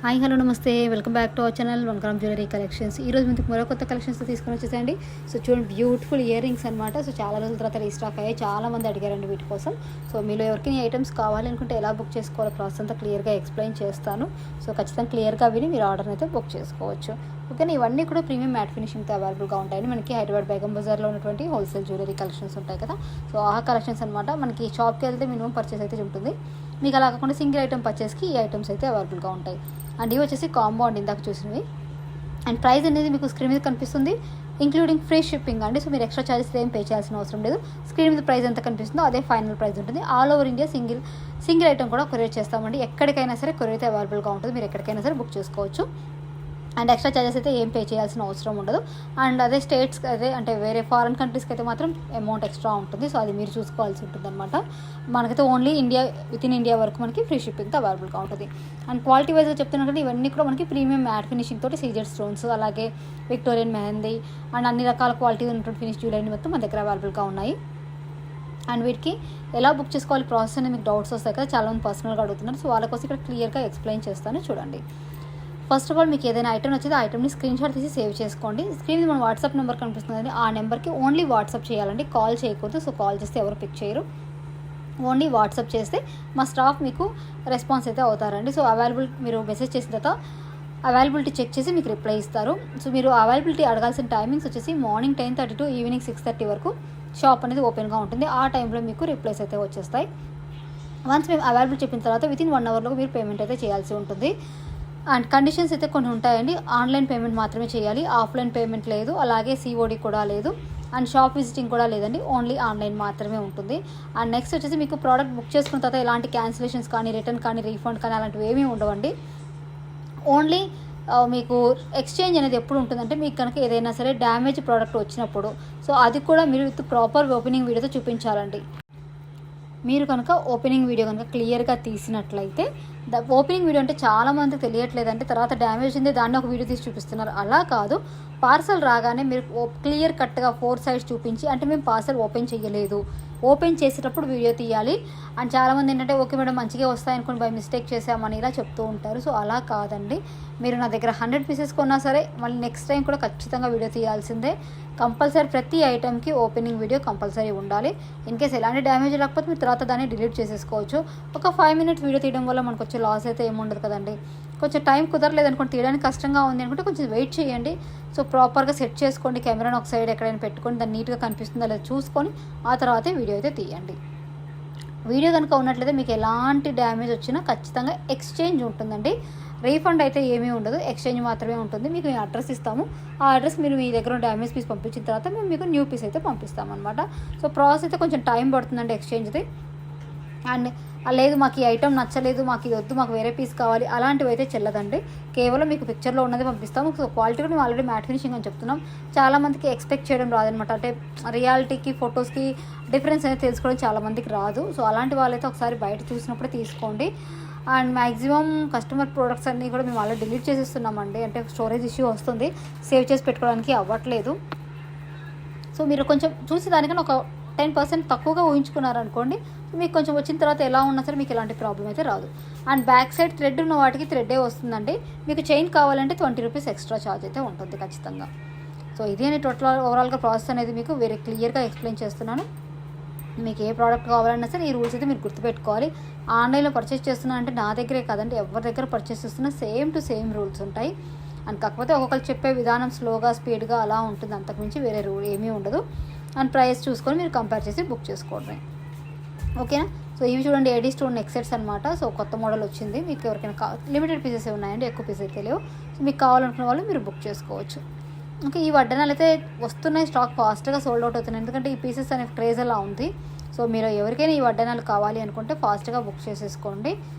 Hi hello నమస్తే, welcome back to our channel 1 gram jewellery collections. ఈ రోజు మీకు మరో కొత్త కలెక్షన్స్తో తీసుకొని వచ్చేసండి. సో చూడండి, బ్యూటిఫుల్ ఇయర్ రింగ్స్ అనమాట. సో చాలా రోజుల తర్వాత రీస్టాక్ అయ్యాయి, చాలా మంది అడిగారండి వీటి కోసం. సో మీలో ఎవరికి ఈ ఐటమ్స్ కావాలనుకుంటే ఎలా బుక్ చేసుకోవాలో ప్రాసెస్ అంతా క్లియర్గా ఎక్స్ప్లెయిన్ చేస్తాను. సో ఖచ్చితంగా క్లియర్గా విని మీరు ఆర్డర్ని అయితే బుక్ చేసుకోవచ్చు. ఓకేనా, ఇవన్నీ కూడా ప్రీమియం మ్యాట్ ఫినిషింగ్తో అవైలబుల్గా ఉంటాయని మనకి హైదరాబాద్ బేగం బజార్లో ఉన్నటువంటి హోల్సేల్ జ్యువెలరీ కలెక్షన్స్ ఉంటాయి కదా. సో ఆ కలెక్షన్స్ అనమాట. మనకి షాప్కి వెళ్తే మినిమం పర్చేస్ అయితే ఉంటుంది. మీకు అలా కాకుండా సింగిల్ ఐటమ్ పర్చేస్కి ఈ ఐటమ్స్ అయితే అవైలబుల్గా ఉంటాయి. అండ్ ఇవి వచ్చేసి కాంబో అండి, ఇందాక చూసినవి. అండ్ ప్రైస్ అనేది మీకు స్క్రీన్ మీద కనిపిస్తుంది, ఇంక్లూడింగ్ ఫ్రీ షిప్పింగ్ అండి. సో మీరు ఎక్స్ట్రా ఛార్జెస్ ఏం పే చేయాల్సిన అవసరం లేదు. స్క్రీన్ మీద ప్రైస్ ఎంత కనిపిస్తుందో అదే ఫైనల్ ప్రైస్ ఉంటుంది. All over India single item కూడా కొరియర్ చేస్తామండి. ఎక్కడికైనా సరే కొరియర్ అయితే అవైలబుల్గా ఉంటుంది, మీరు ఎక్కడికైనా సరే బుక్ చేసుకోవచ్చు. అండ్ ఎక్స్ట్రా ఛార్జెస్ అయితే ఏం పే చేయాల్సిన అవసరం ఉండదు. అండ్ అదే స్టేట్స్కి అయితే అంటే వేరే ఫారెన్ కంట్రీస్కి అయితే మాత్రం అమౌంట్ ఎక్స్ట్రా ఉంటుంది. సో అది మీరు చూసుకోవాల్సి ఉంటుంది అనమాట. మనకైతే ఓన్లీ విత్ ఇన్ ఇండియా వరకు మనకి ఫ్రీ షిప్పింగ్తో అవైలబుల్గా ఉంటుంది. అండ్ క్వాలిటీ వైజ్గా చెప్తున్నట్టు ఇవన్నీ కూడా మనకి ప్రీమియం మ్యాట్ ఫినిషింగ్ తోటి సీజెడ్ స్టోన్స్, అలాగే విక్టోరియన్ మెహందీ అండ్ అన్ని రకాల క్వాలిటీ ఉన్నటువంటి ఫినిష్ జ్యువెలరీ మొత్తం మన దగ్గర అవైలబుల్గా ఉన్నాయి. అండ్ వీటికి ఎలా బుక్ చేసుకోవాలి ప్రాసెస్ అనేది మీకు డౌట్స్ వస్తాయి కదా, చాలామంది పర్సనల్గా అడుగుతున్నారు. సో వాళ్ళ కోసం ఇక్కడ క్లియర్గా ఎక్స్ప్లెయిన్ చేస్తాను, చూడండి. ఫస్ట్ ఆఫ్ ఆల్ మీకు ఏదైనా ఐటమ్ వచ్చిందో ఆ ఐటమ్ని స్క్రీన్ షాట్ తీసి సేవ్ చేసుకోండి. స్క్రీన్ మీద మన వాట్సాప్ నెంబర్ కనిపిస్తుంది, ఆ నెంబర్కి ఓన్లీ వాట్సాప్ చేయాలండి, కాల్ చేయకూడదు. సో కాల్ చేస్తే ఎవరు పిక్ చేయరు, ఓన్లీ వాట్సాప్ చేస్తే మా స్టాఫ్ మీకు రెస్పాన్స్ అయితే అవుతారండి. సో మీరు మెసేజ్ చేసిన తర్వాత అవైలబిలిటీ చెక్ చేసి మీకు రిప్లై ఇస్తారు. సో మీరు అవైలబిలిటీ అడగాల్సిన టైమింగ్స్ వచ్చేసి మార్నింగ్ 10:30 to ఈవినింగ్ 6:30 వరకు షాప్ అనేది ఓపెన్గా ఉంటుంది. ఆ టైంలో మీకు రిప్లైస్ అయితే వచ్చేస్తాయి. వన్స్ మేము అవైలబిలిటీ చెప్పిన తర్వాత వితిన్ 1 అవర్లో మీరు పేమెంట్ అయితే చేయాల్సి ఉంటుంది. అండ్ కండిషన్స్ అయితే కొన్ని ఉంటాయండి. ఆన్లైన్ పేమెంట్ మాత్రమే చేయాలి, ఆఫ్లైన్ పేమెంట్ లేదు, అలాగే COD కూడా లేదు, అండ్ షాప్ విజిటింగ్ కూడా లేదండి, ఓన్లీ ఆన్లైన్ మాత్రమే ఉంటుంది. అండ్ నెక్స్ట్ వచ్చేసి మీకు ప్రోడక్ట్ బుక్ చేసుకున్న తర్వాత ఎలాంటి క్యాన్సిలేషన్స్ కానీ, రిటర్న్ కానీ, రీఫండ్ కానీ అలాంటివి ఏమీ ఉండవండి. ఓన్లీ మీకు ఎక్స్చేంజ్ అనేది ఎప్పుడు ఉంటుందంటే మీకు కనుక ఏదైనా సరే డ్యామేజ్ ప్రోడక్ట్ వచ్చినప్పుడు. సో అది కూడా మీరు విత్ ప్రాపర్ ఓపెనింగ్ వీడియోతో చూపించాలండి. మీరు కనుక ఓపెనింగ్ వీడియో కనుక క్లియర్గా తీసినట్లయితే, ఓపెనింగ్ వీడియో అంటే చాలామందికి తెలియట్లేదంటే తర్వాత డ్యామేజ్ ఉంది దాన్ని ఒక వీడియో తీసి చూపిస్తున్నారు. అలా కాదు, పార్సల్ రాగానే మీరు క్లియర్ కట్గా 4 sides చూపించి, అంటే మేము పార్సల్ ఓపెన్ చేయలేదు, ఓపెన్ చేసేటప్పుడు వీడియో తీయాలి. అండ్ చాలామంది ఏంటంటే ఓకే మేడం మంచిగా వస్తాయనుకుని బై మిస్టేక్ చేసామని ఇలా చెప్తూ ఉంటారు. సో అలా కాదండి, మీరు నా దగ్గర 100 pieces కొన్నా సరే మళ్ళీ నెక్స్ట్ టైం కూడా ఖచ్చితంగా వీడియో తీయాల్సిందే. కంపల్సరీ ప్రతి ఐటమ్కి ఓపెనింగ్ వీడియో కంపల్సరీ ఉండాలి. ఇన్ కేస్ ఎలాంటి డ్యామేజ్ రాకపోతే మీరు తర్వాత దాన్ని డిలీట్ చేసేసుకోవచ్చు. ఒక 5 minutes వీడియో తీయడం వల్ల మనకు వచ్చే లాస్ అయితే ఏముండదు కదండి. కొంచెం టైం కుదరలేదు అనుకోండి, తీయడానికి కష్టంగా ఉంది అనుకుంటే కొంచెం వెయిట్ చేయండి. సో ప్రాపర్గా సెట్ చేసుకోండి, కెమెరాను ఒక సైడ్ ఎక్కడైనా పెట్టుకొని దాన్ని నీట్గా కనిపిస్తుందో లేదా చూసుకొని ఆ తర్వాతే వీడియో అయితే తీయండి. వీడియో కనుక ఉన్నట్లయితే మీకు ఎలాంటి డ్యామేజ్ వచ్చినా ఖచ్చితంగా ఎక్స్చేంజ్ ఉంటుందండి. రీఫండ్ అయితే ఏమీ ఉండదు, ఎక్స్చేంజ్ మాత్రమే ఉంటుంది. మీకు మేము అడ్రస్ ఇస్తాము, ఆ అడ్రస్ మీరు మీ దగ్గర డ్యామేజ్ పీస్ పంపించిన తర్వాత మేము మీకు న్యూ పీస్ అయితే పంపిస్తామన్నమాట. సో ప్రాసెస్ అయితే కొంచెం టైం పడుతుందండి ఎక్స్చేంజ్ది. అండ్ లేదు మాకు ఈ ఐటమ్ నచ్చలేదు, మాకు ఇది వద్దు, మాకు వేరే పీస్ కావాలి, అలాంటివి అయితే చెల్లదండి. కేవలం మీకు పిక్చర్లో ఉన్నది పంపిస్తాము. సో క్వాలిటీ కూడా మేము ఆల్రెడీ మ్యాట్ ఫినిషింగ్ అని చెప్తున్నాం. చాలామందికి ఎక్స్పెక్ట్ చేయడం రాదనమాట, అంటే రియాలిటీకి ఫొటోస్కి డిఫరెన్స్ అనేది తెలుసుకోవడం చాలామందికి రాదు. సో అలాంటి వాళ్ళైతే ఒకసారి బయట చూసినప్పుడే తీసుకోండి. అండ్ మ్యాక్సిమం కస్టమర్ ప్రోడక్ట్స్ అన్నీ కూడా మేము ఆల్రెడీ డిలీట్ చేసేస్తున్నామండి, అంటే స్టోరేజ్ ఇష్యూ వస్తుంది, సేవ్ చేసి పెట్టుకోవడానికి అవ్వట్లేదు. సో మీరు కొంచెం చూసి దానికన్నా ఒక 10% తక్కువగా ఊహించుకున్నారనుకోండి, మీకు కొంచెం వచ్చిన తర్వాత ఎలా ఉన్నా సరే మీకు ఎలాంటి ప్రాబ్లం అయితే రాదు. అండ్ బ్యాక్ సైడ్ థ్రెడ్ ఉన్న వాటికి థ్రెడ్డే వస్తుందండి. మీకు చైన్ కావాలంటే 20 rupees ఎక్స్ట్రా ఛార్జ్ అయితే ఉంటుంది ఖచ్చితంగా. సో ఇది అని ఓవరాల్గా ప్రాసెస్ అనేది మీకు వెరీ క్లియర్గా ఎక్స్ప్లెయిన్ చేస్తున్నాను. మీకు ఏ ప్రోడక్ట్ కావాలన్నా సరే ఈ రూల్స్ అయితే మీరు గుర్తుపెట్టుకోవాలి. ఆన్లైన్లో పర్చేస్ చేస్తున్నా అంటే నా దగ్గరే కాదండి, ఎవరి దగ్గర పర్చేస్ చేస్తున్నా సేమ్ టు సేమ్ రూల్స్ ఉంటాయి. అండ్ కాకపోతే ఒక్కొక్కరు చెప్పే విధానం స్లోగా స్పీడ్గా అలా ఉంటుంది, అంతకుమించి వేరే రూల్ ఏమీ ఉండదు. అండ్ ప్రైస్ చూసుకొని మీరు కంపేర్ చేసి బుక్ చేసుకోండి, ఓకేనా. సో ఇవి చూడండి, ఏడీ స్టోన్ నెక్ సెట్స్ అనమాట. సో కొత్త మోడల్ వచ్చింది, మీకు ఎవరికైనా లిమిటెడ్ పీసెస్ ఉన్నాయండి, ఎక్కువ పీసెస్ అయితే లేవు. సో మీకు కావాలనుకున్న వాళ్ళు మీరు బుక్ చేసుకోవచ్చు. ఓకే, ఈ వడ్డనాలు అయితే వస్తున్నాయి, స్టాక్ ఫాస్ట్గా సోల్డ్ అవుట్ అవుతున్నాయి, ఎందుకంటే ఈ పీసెస్ అనే క్రేజ్ అలా ఉంది. సో మీరు ఎవరికైనా ఈ వడ్డనాలు కావాలి అనుకుంటే ఫాస్ట్గా బుక్ చేసేసుకోండి,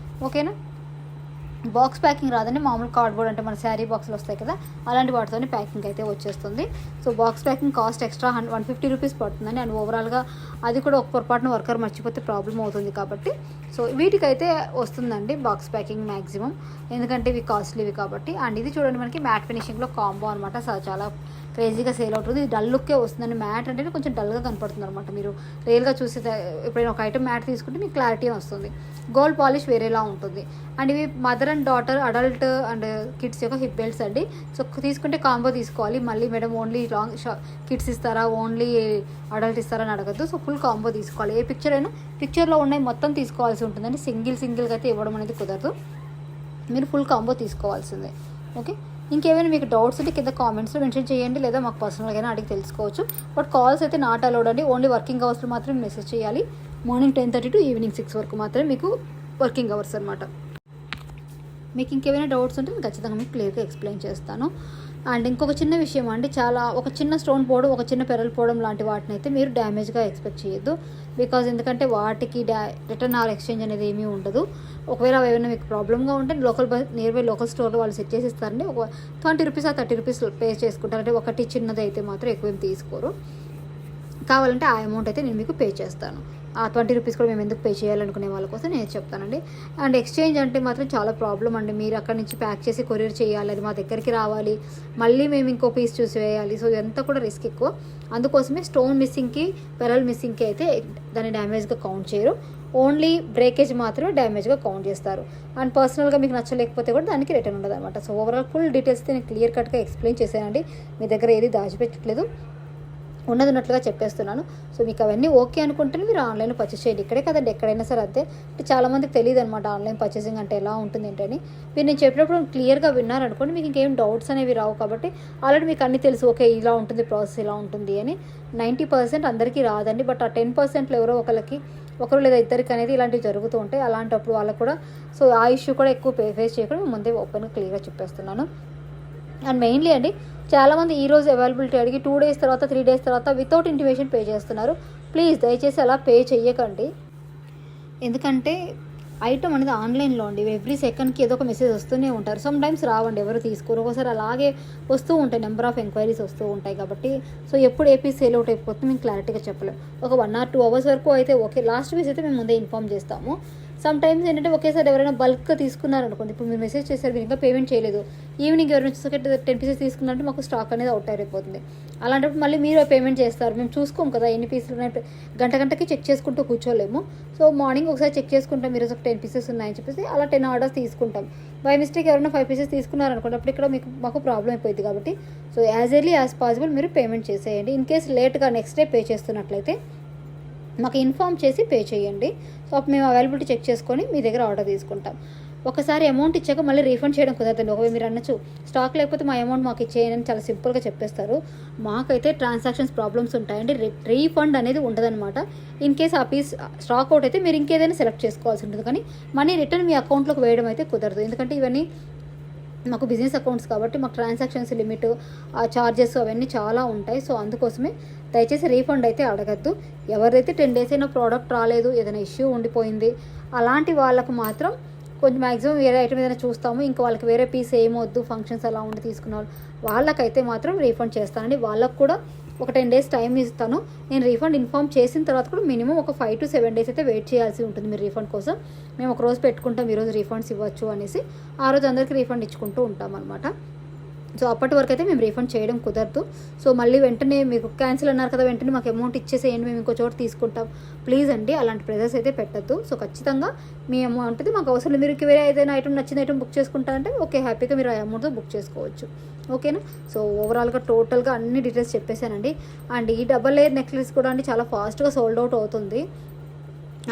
ఓకేనా. బాక్స్ ప్యాకింగ్ రాదండి, మామూలు కార్డ్బోర్డ్ అంటే మన శారీ బాక్స్లు వస్తాయి కదా, అలాంటి వాటితోనే ప్యాకింగ్ అయితే వచ్చేస్తుంది. So box packing cost extra 150 rupees పడుతుందండి. అండ్ ఓవరాల్గా అది కూడా ఒక పొరపాటున వర్కర్ మర్చిపోతే ప్రాబ్లం అవుతుంది కాబట్టి సో వీటికైతే వస్తుందండి బాక్స్ ప్యాకింగ్ మ్యాక్సిమం, ఎందుకంటే ఇవి కాస్ట్లీవి కాబట్టి. అండ్ ఇది చూడండి మనకి మ్యాట్ ఫినిషింగ్లో కాంబో అనమాట. చాలా క్రేజీగా సేల్ అవుతుంది, డల్ లుక్కే వస్తుందండి. మ్యాట్ అంటే కొంచెం డల్గా కనపడుతుంది అనమాట. మీరు రియల్గా చూసి ఎప్పుడైనా ఒక ఐటమ్ మ్యాట్ తీసుకుంటే మీకు క్లారిటీ వస్తుంది. గోల్డ్ పాలిష్ వేరేలా ఉంటుంది. అండ్ ఇవి mother and daughter adult and kids యొక్క హిప్ బెల్ట్స్ అండి. సో తీసుకుంటే కాంబో తీసుకోవాలి. మళ్ళీ మేడం ఓన్లీ లాంగ్ కిడ్స్ ఇస్తారా, ఓన్లీ అడల్ట్ ఇస్తారా అని అడగద్దు. సో ఫుల్ కాంబో తీసుకోవాలి. ఏ పిక్చర్ అయినా పిక్చర్లో ఉన్నాయి మొత్తం తీసుకోవాల్సి ఉంటుందండి. సింగిల్గా అయితే ఇవ్వడం అనేది కుదరదు. మీరు ఫుల్ కాంబో తీసుకోవాల్సిందే. ఓకే, ఇంకేమైనా మీకు డౌట్స్ ఉంటే కింద కామెంట్స్లో మెన్షన్ చేయండి, లేదా మాకు పర్సనల్గా అడిగి తెలుసుకోవచ్చు. బట్ కాల్స్ అయితే నాట్ అలౌడ్ అండి. ఓన్లీ వర్కింగ్ అవర్స్లో మాత్రమే మెసేజ్ చేయాలి. మార్నింగ్ 10:30 to ఈవినింగ్ 6 వరకు మాత్రమే మీకు వర్కింగ్ అవర్స్ అనమాట. మీకు ఇంకేమైనా డౌట్స్ ఉంటే నేను ఖచ్చితంగా మీకు క్లియర్గా ఎక్స్ప్లెయిన్ చేస్తాను. అండ్ ఇంకొక చిన్న విషయం అండి, ఒక చిన్న స్టోన్ పోవడం, ఒక చిన్న పెరల్ పోవడం లాంటి వాటిని అయితే మీరు డ్యామేజ్గా ఎక్స్పెక్ట్ చేయొద్దు. బికాజ్ ఎందుకంటే వాటికి రిటర్న్ ఆర్ ఎక్స్చేంజ్ అనేది ఏమీ ఉండదు. ఒకవేళ ఏమైనా మీకు ప్రాబ్లమ్గా ఉంటే నియర్ బై లోకల్ స్టోర్లో వాళ్ళు సెట్ చేసి ఇస్తారండి. ఒక 20 రూపీస్ ఆ 30 రూపీస్ పే చేసుకుంటారు. అంటే ఒకటి చిన్నది అయితే మాత్రం ఎక్కువ ఏం తీసుకోరు. కావాలంటే ఆ అమౌంట్ అయితే నేను మీకు పే చేస్తాను. ఆ 20 రూపీస్ కూడా మేము ఎందుకు పే చేయాలనుకునే వాళ్ళ కోసం నేను చెప్తానండి. అండ్ ఎక్స్చేంజ్ అంటే మాత్రం చాలా ప్రాబ్లం అండి. మీరు అక్కడ నుంచి ప్యాక్ చేసి కొరియర్ చేయాలి, అది మా దగ్గరికి రావాలి, మళ్ళీ మేము ఇంకో పీస్ చూసి వేయాలి. సో ఇదంతా కూడా రిస్క్ ఎక్కువ. అందుకోసమే స్టోన్ మిస్సింగ్కి, పెరల్ మిస్సింగ్కి అయితే దాన్ని డ్యామేజ్గా కౌంట్ చేయరు. ఓన్లీ బ్రేకేజ్ మాత్రమే డ్యామేజ్గా కౌంట్ చేస్తారు. అండ్ పర్సనల్గా మీకు నచ్చలేకపోతే కూడా దానికి రిటర్న్ ఉండదు అనమాట. సో ఓవరాల్ ఫుల్ డీటెయిల్స్ నేను క్లియర్ కట్గా ఎక్స్ప్లెయిన్ చేశానండి. మీ దగ్గర ఏది దాచిపెట్టట్లేదు, ఉన్నట్లుగా చెప్పేస్తున్నాను. సో మీకు అవన్నీ ఓకే అనుకుంటేనే మీరు ఆన్లైన్లో పర్చేస్ చేయండి. ఇక్కడే కదండి, ఎక్కడైనా సరే అంతే. అంటే చాలామందికి తెలియదు అనమాట ఆన్లైన్ పర్చేసింగ్ అంటే ఎలా ఉంటుంది ఏంటని. మీరు నేను చెప్పినప్పుడు క్లియర్గా విన్నారనుకోండి, మీకు ఇంకేం డౌట్స్ అనేవి రావు. కాబట్టి ఆల్రెడీ మీకు అన్నీ తెలుసు, ఓకే ఇలా ఉంటుంది ప్రాసెస్, ఇలా ఉంటుంది అని. 90% అందరికీ రాదండి. బట్ ఆ 10%లో ఎవరో ఒకరు లేదా ఇద్దరికి అనేది ఇలాంటివి జరుగుతూ ఉంటాయి. అలాంటప్పుడు వాళ్ళకు కూడా సో ఆ ఇష్యూ కూడా ఎక్కువ ఫేస్ చేయకుండా ముందే ఓపెన్గా క్లియర్గా చెప్పేస్తున్నాను. అండ్ మెయిన్లీ అండి, చాలామంది ఈరోజు అవైలబిలిటీ అడిగి 2 days తర్వాత 3 days తర్వాత వితౌట్ ఇంటిమేషన్ పే చేస్తున్నారు. ప్లీజ్ దయచేసి అలా పే చెయ్యకండి. ఎందుకంటే ఐటమ్ అనేది ఆన్లైన్లో అండి, ఎవ్రీ సెకండ్కి ఏదో ఒక మెసేజ్ వస్తూనే ఉంటారు. సమ్ టైమ్స్ రావండి, ఎవరు తీసుకోరు. ఒకసారి అలాగే వస్తూ ఉంటాయి, నెంబర్ ఆఫ్ ఎంక్వైరీస్ వస్తూ ఉంటాయి. కాబట్టి సో ఎప్పుడు ఏపీ సేల్ అవుట్ అయిపోతుంది మేము క్లారిటీగా చెప్పలేము. ఒక 1 or 2 hours వరకు అయితే ఓకే, లాస్ట్ వీక్ అయితే మేము ముందే ఇన్ఫామ్ చేస్తాము. సమ్ టైమ్స్ ఏంటంటే ఒకేసారి ఎవరైనా బల్క్గా తీసుకున్నారనుకోండి, ఇప్పుడు మీరు మెసేజ్ చేశారు, మీరు ఇంకా పేమెంట్ చేయలేదు, ఈవినింగ్ ఎవరైనా వచ్చేసరికి 10 pieces తీసుకున్నారంటే మాకు స్టాక్ అనేది అవుట్ అయిపోతుంది. అలాంటప్పుడు మళ్ళీ మీరు పేమెంట్ చేస్తారు, మేము చూసుకోము కదా ఎన్ని పీసులు ఉన్నాయి, గంటకి చెక్ చేసుకుంటూ కూర్చోలేము. సో మార్నింగ్ ఒకసారి చెక్ చేసుకుంటాం, మీరు ఒక 10 pieces ఉన్నాయని చెప్పేసి అలా 10 orders తీసుకుంటాం. బై మిస్టేక్ ఎవరైనా 5 pieces తీసుకున్నారనుకోండి, అప్పుడు ఇక్కడ మాకు ప్రాబ్లం అయిపోయింది. కాబట్టి so as early as possible మీరు పేమెంట్ చేసేయండి. ఇన్ కేసు లేట్గా నెక్స్ట్ డే పే చేస్తున్నట్లయితే మాకు ఇన్ఫామ్ చేసి పే చేయండి. సో అప్పుడు మేము అవైలబిలిటీ చెక్ చేసుకొని మీ దగ్గర ఆర్డర్ తీసుకుంటాం. ఒకసారి అమౌంట్ ఇచ్చాక మళ్ళీ రీఫండ్ చేయడం కుదరదండి. ఒకవేళ మీరు అనొచ్చు స్టాక్ లేకపోతే మా అమౌంట్ మాకు ఇచ్చేయని అని చాలా సింపుల్గా చెప్పేస్తారు. మాకైతే ట్రాన్సాక్షన్స్ ప్రాబ్లమ్స్ ఉంటాయండి, రీఫండ్ అనేది ఉండదన్నమాట. ఇన్ కేస్ ఆ పీస్ స్టాక్ అవుట్ అయితే మీరు ఇంకేదైనా సెలెక్ట్ చేసుకోవాల్సి ఉంటుంది, కానీ మనీ రిటర్న్ మీ అకౌంట్లోకి వేయడం అయితే కుదరదు. ఎందుకంటే ఇవన్నీ మాకు బిజినెస్ అకౌంట్స్ కాబట్టి మాకు ట్రాన్సాక్షన్స్ లిమిట్, ఆ ఛార్జెస్ అవన్నీ చాలా ఉంటాయి. సో అందుకోసమే దయచేసి రీఫండ్ అయితే అడగద్దు. ఎవరైతే 10 days అయినా ప్రోడక్ట్ రాలేదు, ఏదైనా ఇష్యూ ఉండిపోయింది, అలాంటి వాళ్ళకు మాత్రం కొంచెం మ్యాక్సిమం వేరే ఐటమ్ ఏదైనా చూస్తాము, ఇంకా వాళ్ళకి వేరే పీస్ ఏమొద్దు, ఫంక్షన్స్ అలా ఉండి తీసుకున్న వాళ్ళకైతే మాత్రం రీఫండ్ చేస్తానండి. వాళ్ళకు కూడా ఒక 10 days టైం ఇస్తాను. నేను రీఫండ్ ఇన్ఫామ్ చేసిన తర్వాత కూడా మినిమం ఒక 5 to 7 days అయితే వెయిట్ చేయాల్సి ఉంటుంది మీరు రీఫండ్ కోసం. మేము ఒక రోజు పెట్టుకుంటాం, ఈరోజు రీఫండ్స్ ఇవ్వచ్చు అనేసి, ఆ రోజు అందరికీ రీఫండ్ ఇచ్చుకుంటూ ఉంటాం అనమాట. సో అప్పటి వరకు అయితే మేము రీఫండ్ చేయడం కుదరదు. సో మళ్ళీ వెంటనే మీకు క్యాన్సిల్ అన్నారు కదా, వెంటనే మాకు అమౌంట్ ఇచ్చేసేయండి, మేము ఇంకో చోట తీసుకుంటాం, ప్లీజ్ అండి అలాంటి ప్రెజర్స్ అయితే పెట్టద్దు. సో ఖచ్చితంగా మీ అమౌంట్ అది మాకు అవసరం. మీరు వేరే ఏదైనా ఐటమ్ నచ్చిన ఐటమ్ బుక్ చేసుకుంటారంటే ఓకే, హ్యాపీగా మీరు ఆ అమౌంట్తో బుక్ చేసుకోవచ్చు. ఓకేనా? సో ఓవరాల్గా టోటల్గా అన్ని డీటెయిల్స్ చెప్పేశానండి. అండ్ ఈ డబల్ లేయర్ నెక్లెస్ కూడా అండి చాలా ఫాస్ట్గా సోల్డ్ అవుట్ అవుతుంది.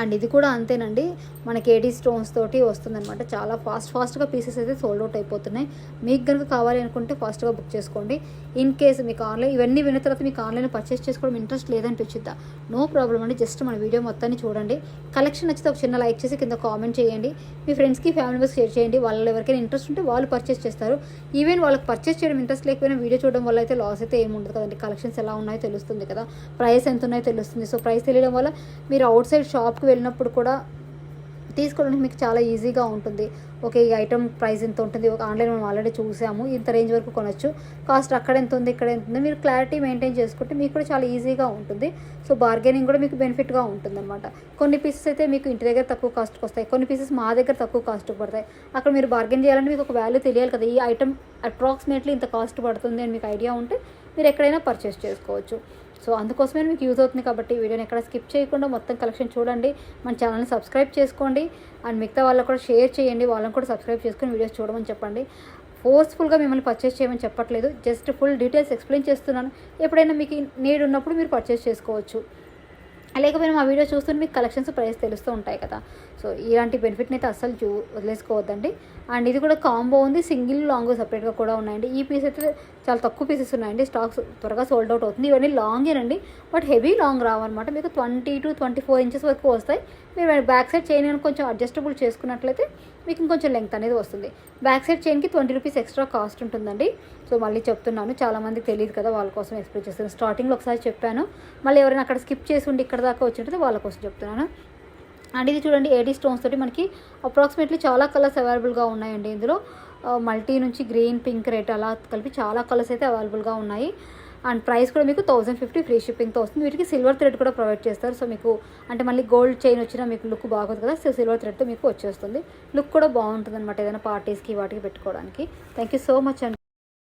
అండ్ ఇది కూడా అంతేనండి, మనకి ఏడీ స్టోన్స్ తోటి వస్తుందన్నమాట. చాలా ఫాస్ట్గా పీసెస్ అయితే సోల్డ్ అవుట్ అయిపోతున్నాయి. మీకు కనుక కావాలి అనుకుంటే ఫాస్ట్గా బుక్ చేసుకోండి. ఇన్ కేసు మీకు ఆన్లైన్ ఇవన్నీ విన్న తర్వాత మీకు ఆన్లైన్ పర్చేస్ చేసుకోవడం ఇంట్రెస్ట్ లేదనిపించిద్దా, నో ప్రాబ్లం అండి. జస్ట్ మన వీడియో మొత్తాన్ని చూడండి, కలెక్షన్ నచ్చితే ఒక చిన్న లైక్ చేసి కింద కామెంట్ చేయండి. మీ ఫ్రెండ్స్కి, ఫ్యామిలీ మెంబర్స్కి షేర్ చేయండి. వాళ్ళు ఎవరికైనా ఇంట్రెస్ట్ ఉంటే వాళ్ళు పర్చేస్ చేస్తారు. ఈవెన్ వాళ్ళకి పర్చేస్ చేయడం ఇంట్రెస్ట్ లేకపోయినా వీడియో చూడడం వల్ల అయితే లాస్ అయితే ఏమి ఉండదు కదండి. కలెక్షన్స్ ఎలా ఉన్నాయో తెలుస్తుంది కదా, ప్రైస్ ఎంత ఉన్నాయో తెలుస్తుంది. సో ప్రైస్ తెలియడం వల్ల మీరు అవుట్ సైడ్ షాప్కి వెళ్ళినప్పుడు కూడా తీసుకోవడానికి మీకు చాలా ఈజీగా ఉంటుంది. ఓకే, ఈ ఐటమ్ ప్రైస్ ఎంత ఉంటుంది, ఒక ఆన్లైన్ మనం ఆల్రెడీ చూసాము, ఇంత రేంజ్ వరకు కొనొచ్చు, కాస్ట్ అక్కడ ఎంత ఉంది, ఇక్కడ ఎంత ఉంది, మీరు క్లారిటీ మెయింటైన్ చేసుకుంటే మీకు కూడా చాలా ఈజీగా ఉంటుంది. సో బార్గెనింగ్ కూడా మీకు బెనిఫిట్గా ఉంటుంది అనమాట. కొన్ని పీసెస్ అయితే మీకు ఇంటి దగ్గర తక్కువ కాస్ట్కి వస్తాయి, కొన్ని పీసెస్ మా దగ్గర తక్కువ కాస్ట్కి పడతాయి. అక్కడ మీరు బార్గెన్ చేయాలంటే మీకు ఒక వాల్యూ తెలియాలి కదా, ఈ ఐటమ్ అప్రాక్సిమేట్లీ ఇంత కాస్ట్ పడుతుంది అని మీకు ఐడియా ఉంటే మీరు ఎక్కడైనా పర్చేస్ చేసుకోవచ్చు. సో అందుకోసమే మీకు యూజ్ అవుతుంది కాబట్టి వీడియోని ఎక్కడ స్కిప్ చేయకుండా మొత్తం కలెక్షన్ చూడండి. మన ఛానల్ని సబ్స్క్రైబ్ చేసుకోండి అండ్ మిగతా వాళ్ళకు కూడా షేర్ చేయండి, వాళ్ళని కూడా సబ్స్క్రైబ్ చేసుకొని వీడియోస్ చూడమని చెప్పండి. ఫోర్స్ఫుల్గా మిమ్మల్ని పర్చేస్ చేయమని చెప్పట్లేదు, జస్ట్ ఫుల్ డీటెయిల్స్ ఎక్స్ప్లెయిన్ చేస్తున్నాను. ఎప్పుడైనా మీకు నీడ్ ఉన్నప్పుడు మీరు పర్చేస్ చేసుకోవచ్చు. లేకపోయినా మా వీడియో చూస్తుంటే మీకు కలెక్షన్స్ ప్రైస్ తెలుస్తూ ఉంటాయి కదా. సో ఇలాంటి బెనిఫిట్ని అయితే అస్సలు వదిలేసుకోవద్దండి. అండ్ ఇది కూడా కాంబో ఉంది, సింగిల్ లాంగ్ సపరేట్గా కూడా ఉన్నాయండి. ఈ పీస్ అయితే చాలా తక్కువ పీసెస్ ఉన్నాయండి, స్టాక్స్ త్వరగా సోల్డ్ అవుట్ అవుతుంది. ఇవన్నీ లాంగేనండి, బట్ హెవీ లాంగ్ రావన్నమాట. మీకు 20 to 24 ఇంచెస్ వరకు వస్తాయి. మీరు బ్యాక్ సైడ్ చైన్ కొంచెం అడ్జస్టబుల్ చేసుకున్నట్లయితే మీకు ఇంకొంచెం లెంగ్త్ అనేది వస్తుంది. బ్యాక్ సైడ్ చైన్కి 20 రూపీస్ ఎక్స్ట్రా కాస్ట్ ఉంటుందండి. సో మళ్ళీ చెప్తున్నాను, చాలామందికి తెలియదు కదా, వాళ్ళ కోసం ఎక్స్ప్లెయిన్ చేస్తాను. స్టార్టింగ్లో ఒకసారి చెప్పాను, మళ్ళీ ఎవరైనా అక్కడ స్కిప్ చేసి ఉండి ఇక్కడ దాకా వచ్చింటే వాళ్ళ కోసం చెప్తున్నాను. అండ్ ఇది చూడండి, 80 స్టోన్స్ తోటి మనకి అప్రాక్సిమేట్లీ చాలా కలర్స్ అవైలబుల్గా ఉన్నాయండి. ఇందులో మల్టీ నుంచి గ్రీన్, పింక్, రెడ్ అలా కలిపి చాలా కలర్స్ అయితే అవైలబుల్గా ఉన్నాయి. అండ్ ప్రైస్ కూడా మీకు 1050 ఫ్రీ షిప్పింగ్తో వస్తుంది. వీటికి సిల్వర్ థ్రెడ్ కూడా ప్రొవైడ్ చేస్తారు. సో మీకు అంటే మళ్ళీ గోల్డ్ చైన్ వచ్చినా మీకు లుక్ బాగోదు కదా, సో సిల్వర్ థ్రెడ్తో మీకు వచ్చేస్తుంది. లుక్ కూడా బాగుంటుంది అనమాట, ఏదైనా పార్టీస్కి వాటికి పెట్టుకోవడానికి. థ్యాంక్ యూ సో మచ్ అండి.